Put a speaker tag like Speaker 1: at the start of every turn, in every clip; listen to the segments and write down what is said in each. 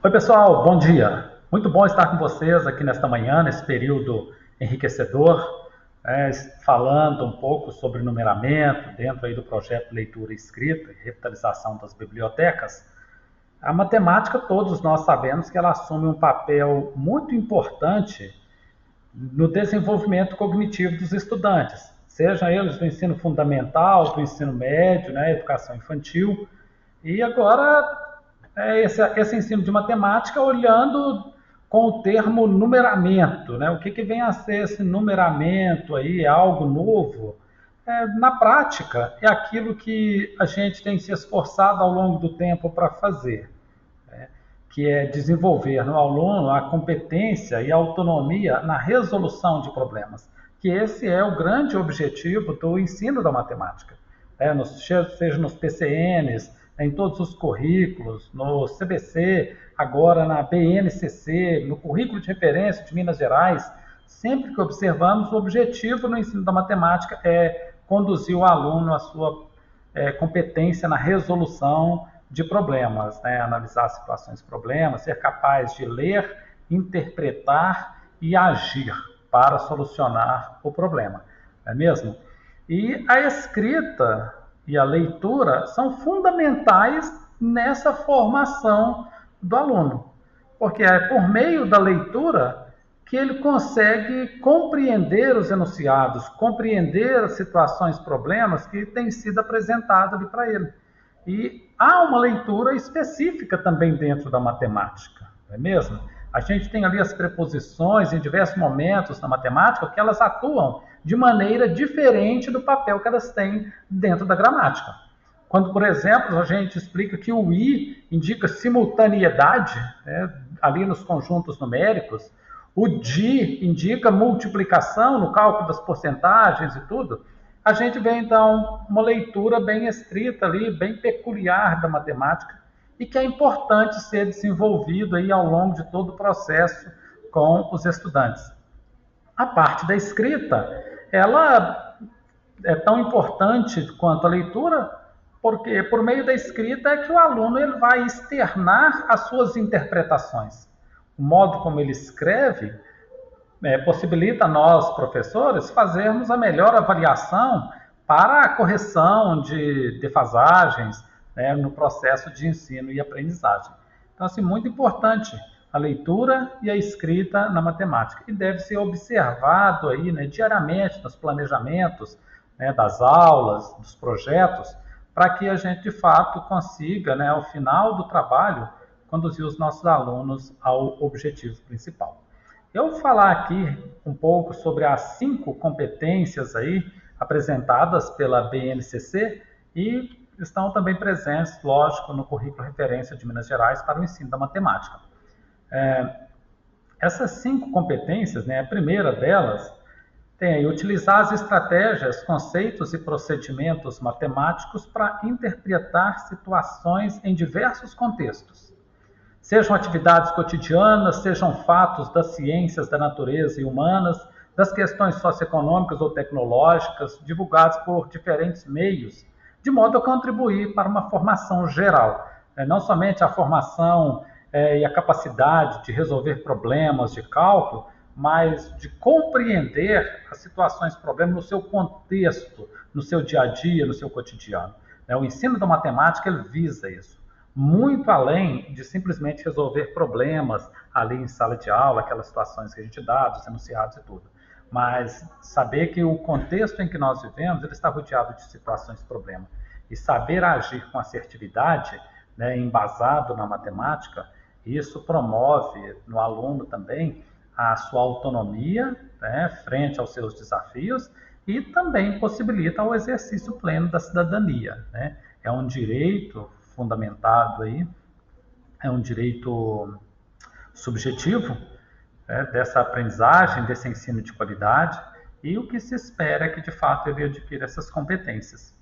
Speaker 1: Oi, pessoal, bom dia. Muito bom estar com vocês aqui nesta manhã, nesse período enriquecedor, falando um pouco sobre numeramento dentro aí do projeto Leitura e Escrita e Revitalização das Bibliotecas. A matemática, todos nós sabemos que ela assume um papel muito importante no desenvolvimento cognitivo dos estudantes, sejam eles do ensino fundamental, do ensino médio, educação infantil, e agora esse ensino de matemática olhando com o termo numeramento, né? O que vem a ser esse numeramento aí? É algo novo? Na prática, é aquilo que a gente tem se esforçado ao longo do tempo para fazer, né? Que é desenvolver no aluno a competência e a autonomia na resolução de problemas, que esse é o grande objetivo do ensino da matemática, seja nos PCNs, em todos os currículos, no CBC, agora na BNCC, no currículo de referência de Minas Gerais. Sempre que observamos, o objetivo no ensino da matemática é conduzir o aluno à sua competência na resolução de problemas, analisar situações problemas, ser capaz de ler, interpretar e agir para solucionar o problema, não é mesmo? E a escrita e a leitura são fundamentais nessa formação do aluno, porque é por meio da leitura que ele consegue compreender os enunciados, compreender as situações, problemas que têm sido apresentados ali para ele. E há uma leitura específica também dentro da matemática, não é mesmo? A gente tem ali as preposições em diversos momentos na matemática que elas atuam de maneira diferente do papel que elas têm dentro da gramática. Quando, por exemplo, a gente explica que o i indica simultaneidade, ali nos conjuntos numéricos, o di indica multiplicação no cálculo das porcentagens e tudo, a gente vê, então, uma leitura bem estrita ali, bem peculiar da matemática, e que é importante ser desenvolvido aí ao longo de todo o processo com os estudantes. A parte da escrita, ela é tão importante quanto a leitura, porque por meio da escrita é que o aluno ele vai externar as suas interpretações. O modo como ele escreve possibilita a nós, professores, fazermos a melhor avaliação para a correção de defasagens, no processo de ensino e aprendizagem. Então, assim, muito importante a leitura e a escrita na matemática. E deve ser observado aí, diariamente nos planejamentos das aulas, dos projetos, para que a gente, de fato, consiga, ao final do trabalho, conduzir os nossos alunos ao objetivo principal. Eu vou falar aqui um pouco sobre as 5 competências aí apresentadas pela BNCC e estão também presentes, lógico, no currículo referência de Minas Gerais para o ensino da matemática. Essas 5 competências, a primeira delas tem aí utilizar as estratégias, conceitos e procedimentos matemáticos para interpretar situações em diversos contextos. Sejam atividades cotidianas, sejam fatos das ciências da natureza e humanas, das questões socioeconômicas ou tecnológicas, divulgados por diferentes meios, de modo a contribuir para uma formação geral, não somente a formação e a capacidade de resolver problemas de cálculo, mas de compreender as situações, problemas no seu contexto, no seu dia a dia, no seu cotidiano. O ensino da matemática ele visa isso, muito além de simplesmente resolver problemas ali em sala de aula, aquelas situações que a gente dá, dos enunciados e tudo. Mas saber que o contexto em que nós vivemos ele está rodeado de situações de problema. E saber agir com assertividade, embasado na matemática, isso promove no aluno também a sua autonomia, frente aos seus desafios e também possibilita o exercício pleno da cidadania. É um direito fundamentado aí, é um direito subjetivo, dessa aprendizagem, desse ensino de qualidade, e o que se espera é que, de fato, ele adquira essas competências.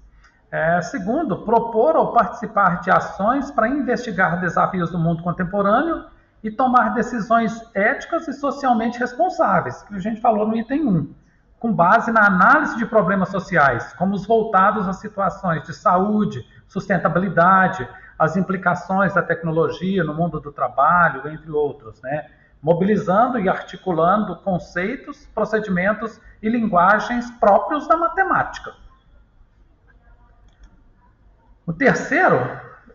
Speaker 1: Segundo, propor ou participar de ações para investigar desafios do mundo contemporâneo e tomar decisões éticas e socialmente responsáveis, que a gente falou no item 1, com base na análise de problemas sociais, como os voltados a situações de saúde, sustentabilidade, as implicações da tecnologia no mundo do trabalho, entre outros, né? Mobilizando e articulando conceitos, procedimentos e linguagens próprios da matemática. O terceiro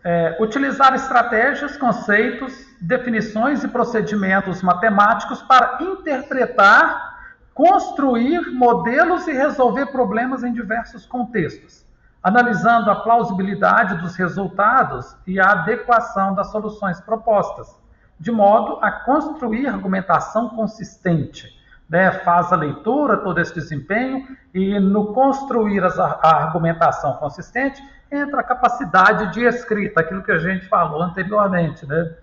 Speaker 1: é utilizar estratégias, conceitos, definições e procedimentos matemáticos para interpretar, construir modelos e resolver problemas em diversos contextos, analisando a plausibilidade dos resultados e a adequação das soluções propostas, de modo a construir argumentação consistente. Né? Faz a leitura, todo esse desempenho, e no construir a argumentação consistente, entra a capacidade de escrita, aquilo que a gente falou anteriormente. Né?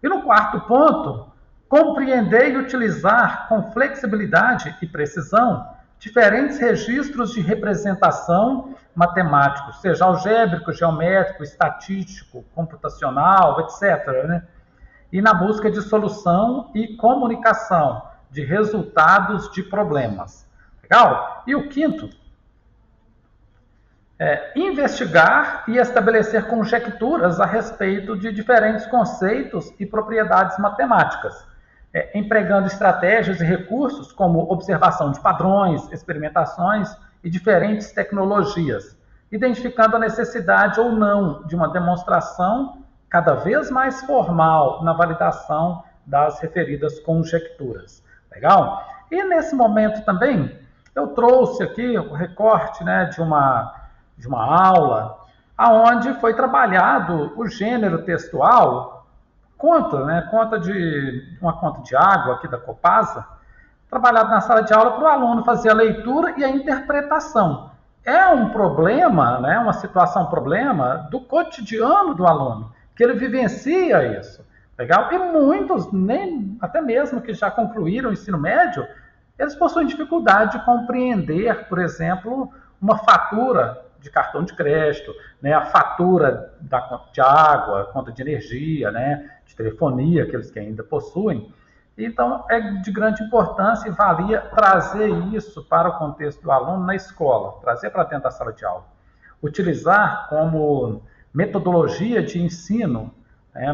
Speaker 1: E no quarto ponto, compreender e utilizar com flexibilidade e precisão diferentes registros de representação matemáticos, seja algébrico, geométrico, estatístico, computacional, etc., né? E na busca de solução e comunicação de resultados de problemas. Legal? E o quinto é investigar e estabelecer conjecturas a respeito de diferentes conceitos e propriedades matemáticas, empregando estratégias e recursos como observação de padrões, experimentações e diferentes tecnologias, identificando a necessidade ou não de uma demonstração cada vez mais formal na validação das referidas conjecturas. Legal? E nesse momento também, eu trouxe aqui o recorte, né, de uma aula onde foi trabalhado o gênero textual, conta de uma conta de água aqui da Copasa, trabalhado na sala de aula para o aluno fazer a leitura e a interpretação. É um problema, né, uma problema do cotidiano do aluno, que ele vivencia isso. Legal? E muitos, até mesmo que já concluíram o ensino médio, eles possuem dificuldade de compreender, por exemplo, uma fatura de cartão de crédito, né, a fatura da conta de água, conta de energia, né, de telefonia, aqueles que ainda possuem. Então, é de grande importância e valia trazer isso para o contexto do aluno na escola, trazer para dentro da sala de aula. Utilizar como metodologia de ensino,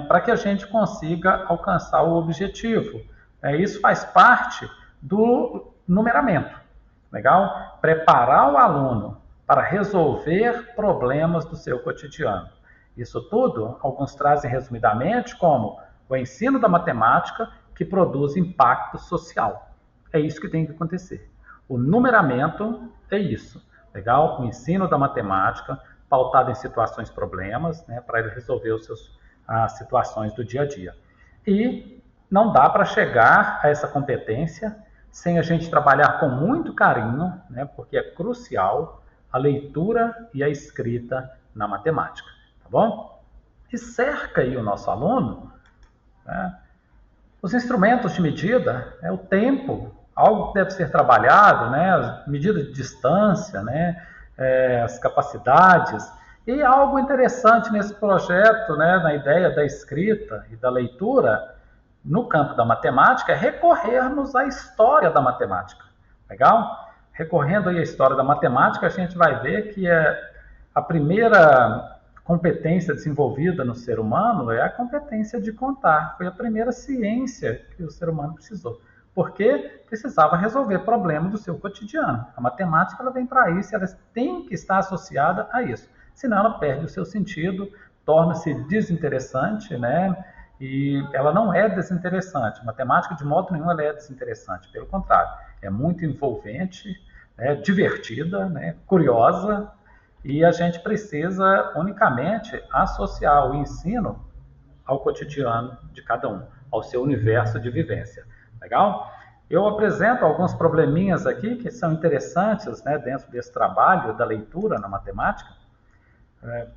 Speaker 1: para que a gente consiga alcançar o objetivo. Isso faz parte do numeramento. Legal? Preparar o aluno para resolver problemas do seu cotidiano. Isso tudo, alguns trazem resumidamente como o ensino da matemática que produz impacto social. É isso que tem que acontecer. O numeramento é isso. Legal? O ensino da matemática pautado em situações problemas, né, para ele resolver as situações do dia a dia. E não dá para chegar a essa competência sem a gente trabalhar com muito carinho, né, porque é crucial a leitura e a escrita na matemática, tá bom? E cerca aí o nosso aluno, né, os instrumentos de medida, o tempo, algo que deve ser trabalhado, né, as medidas de distância, né, as capacidades. E algo interessante nesse projeto, né, na ideia da escrita e da leitura, no campo da matemática, é recorrermos à história da matemática. Legal? Recorrendo aí à história da matemática, a gente vai ver que a primeira competência desenvolvida no ser humano é a competência de contar. Foi a primeira ciência que o ser humano precisou, porque precisava resolver problemas do seu cotidiano. A matemática ela vem para isso, ela tem que estar associada a isso. Senão ela perde o seu sentido, torna-se desinteressante, né? E ela não é desinteressante. A matemática, de modo nenhum, ela é desinteressante. Pelo contrário, é muito envolvente, né? Divertida, né? Curiosa, e a gente precisa unicamente associar o ensino ao cotidiano de cada um, ao seu universo de vivência. Legal? Eu apresento alguns probleminhas aqui que são interessantes, né, dentro desse trabalho da leitura na matemática.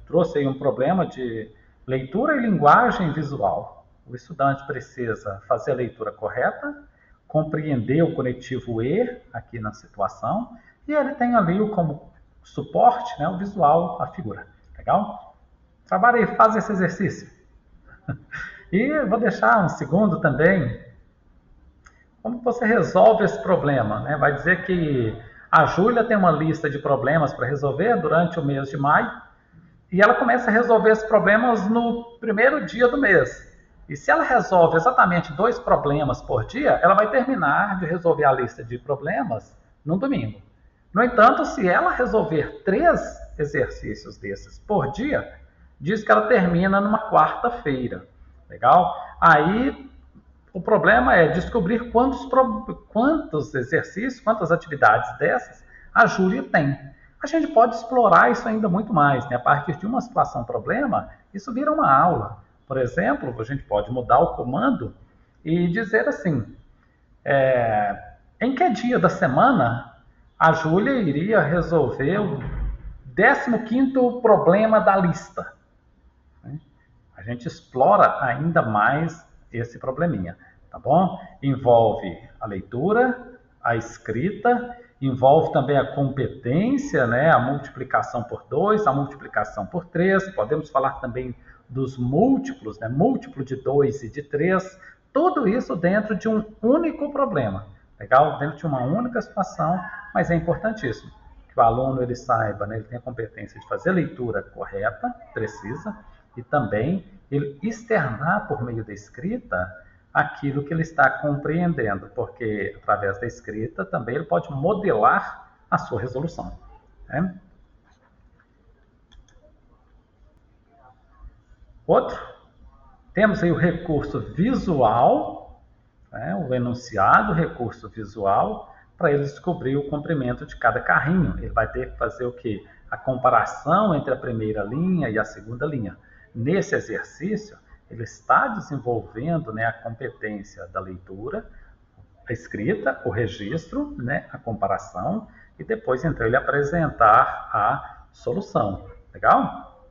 Speaker 1: Trouxe aí um problema de leitura e linguagem visual. O estudante precisa fazer a leitura correta, compreender o conectivo E aqui na situação, e ele tem ali como suporte, né, o visual, a figura. Legal? Trabalha aí, faz esse exercício. E vou deixar um segundo também. Como você resolve esse problema? Né? Vai dizer que a Júlia tem uma lista de problemas para resolver durante o mês de maio, E ela começa a resolver esses problemas no primeiro dia do mês. E se ela resolve exatamente 2 problemas por dia, ela vai terminar de resolver a lista de problemas no domingo. No entanto, se ela resolver 3 exercícios desses por dia, diz que ela termina numa quarta-feira. Legal? Aí o problema é descobrir quantos exercícios, quantas atividades dessas a Júlia tem. A gente pode explorar isso ainda muito mais, né? A partir de uma situação problema, isso vira uma aula. Por exemplo, a gente pode mudar o comando e dizer assim, em que dia da semana a Júlia iria resolver o 15º problema da lista? A gente explora ainda mais esse probleminha, tá bom? Envolve a leitura, a escrita, envolve também a competência, né? A multiplicação por 2, a multiplicação por 3. Podemos falar também dos múltiplos, né? Múltiplo de 2 e de 3. Tudo isso dentro de um único problema, legal? Dentro de uma única situação, mas é importantíssimo que o aluno ele saiba, né? Ele tenha a competência de fazer leitura correta, precisa, e também ele externar por meio da escrita aquilo que ele está compreendendo, porque através da escrita também ele pode modelar a sua resolução, né? Outro, temos aí o recurso visual, né? O enunciado, o recurso visual, para ele descobrir o comprimento de cada carrinho. Ele vai ter que fazer o quê? A comparação entre a primeira linha e a segunda linha. Nesse exercício, ele está desenvolvendo, né, a competência da leitura, a escrita, o registro, né, a comparação, e depois, então, ele apresentar a solução. Legal?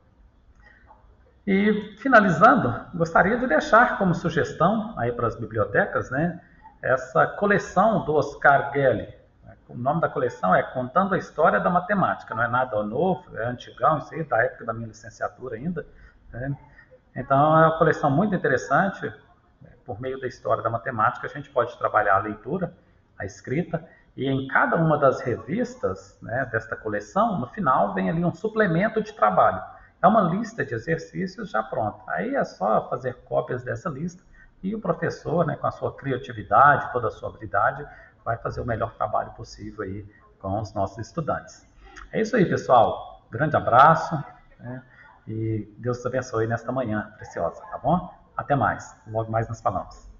Speaker 1: E, finalizando, gostaria de deixar como sugestão aí para as bibliotecas, né, essa coleção do Oscar Gelli. O nome da coleção é Contando a História da Matemática. Não é nada novo, é antigão, isso aí, da época da minha licenciatura ainda, né? Então, é uma coleção muito interessante. Por meio da história da matemática, a gente pode trabalhar a leitura, a escrita, e em cada uma das revistas, né, desta coleção, no final vem ali um suplemento de trabalho. É uma lista de exercícios já pronta. Aí é só fazer cópias dessa lista e o professor, né, com a sua criatividade, toda a sua habilidade, vai fazer o melhor trabalho possível aí com os nossos estudantes. É isso aí, pessoal. Grande abraço, né? E Deus te abençoe nesta manhã preciosa, tá bom? Até mais. Logo mais nos falamos.